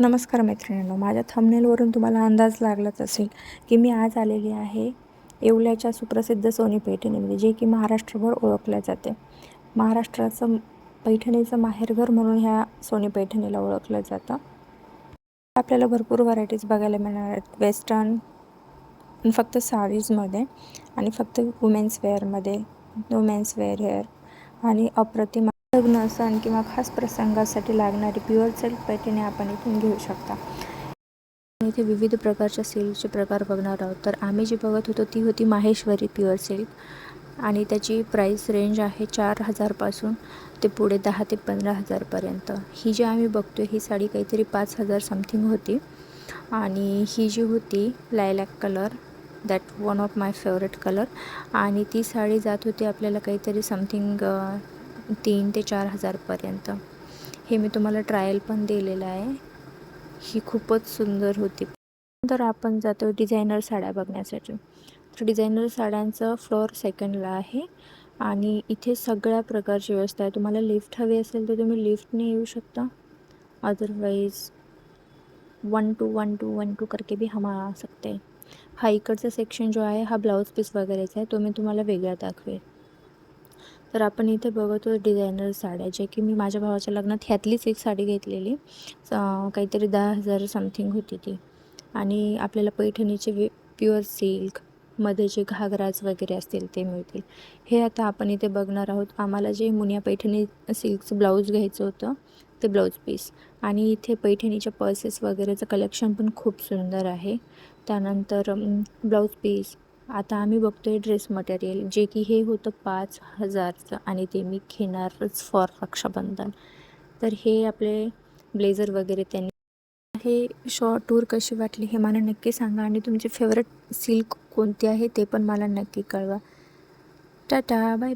नमस्कार मैत्रिणींनो, माझ्या थंबनेलवरून तुम्हाला अंदाज लागलाच असेल की मी आज आलेली आहे येवल्याच्या सुप्रसिद्ध सोनी पैठणीमध्ये, जे की महाराष्ट्रभर ओळखले जाते. महाराष्ट्राचं पैठणीचं माहेरघर म्हणून ह्या सोनी पैठणीला ओळखलं जातं. आपल्याला भरपूर व्हरायटीज बघायला मिळणार आहेत, वेस्टर्न फक्त साडीजमध्ये आणि फक्त वुमेन्स वेअरमध्ये, वुमेन्स वेअर हेअर आणि अप्रतिम लग्न, सण किंवा खास प्रसंगासाठी लागणारी प्युअर सिल्क पैठणी आपण इथून घेऊ शकता. इथे विविध प्रकारच्या सिल्कचे प्रकार बघणार आहोत. तर आम्ही जी बघत होतो ती होती माहेश्वरी प्युअर सिल्क आणि त्याची प्राईस रेंज आहे 4,000पासून ते पुढे 10 ते 15,000पर्यंत. ही जी आम्ही बघतोय ही साडी काहीतरी 5,000 समथिंग होती. आणि ही जी होती lilac colour, that one of my favourite colour, आणि ती साडी जात होती आपल्याला काहीतरी समथिंग 3,000 ते 4,000पर्यंत. हे मी तुम्हाला ट्रायल पण दिलेलं आहे. ही खूपच सुंदर होती. तर आपण जातो डिझायनर साड्या बघण्यासाठी. तर डिझायनर साड्यांचं फ्लोअर सेकंडला आहे आणि इथे सगळ्या प्रकारची व्यवस्था आहे. तुम्हाला लिफ्ट हवी असेल तर तुम्ही लिफ्टने येऊ शकता, अदरवाइज 1 to 1 करके भी हम आ सकते हैं. हा इकडचा सेक्शन जो आहे हा ब्लाऊज पीस वगैरेचा आहे, तो मी तुम्हाला वेगळा दाखवेल. तर आपण इथे बघतो डिझायनर साड्या, जे की मी माझ्या भावाच्या लग्नात ह्यातलीच एक साडी घेतलेली, काहीतरी 10,000 समथिंग होती ती. आणि आपल्याला पैठणीचे प्युअर सिल्कमध्ये जे घागराज वगैरे असतील ते मिळतील. हे आता आपण इथे बघणार आहोत. आम्हाला जे मुनिया पैठणी सिल्कचं ब्लाऊज घ्यायचं होतं ते ब्लाऊज पीस, आणि इथे पैठणीच्या पर्सेस वगैरेचं कलेक्शन पण खूप सुंदर आहे. त्यानंतर ब्लाऊज पीस. आता आम्ही बघतोय ड्रेस मटेरियल, जे की हे होतं 5,000चं आणि ते मी घेणारच फॉर रक्षाबंधन. तर हे आपले ब्लेझर वगैरे त्यांनी. हे शॉर्ट टूर कशी वाटली हे मला नक्की सांगा, आणि तुमची फेवरेट सिल्क कोणती आहे ते पण मला नक्की कळवा. टाटा, बाय.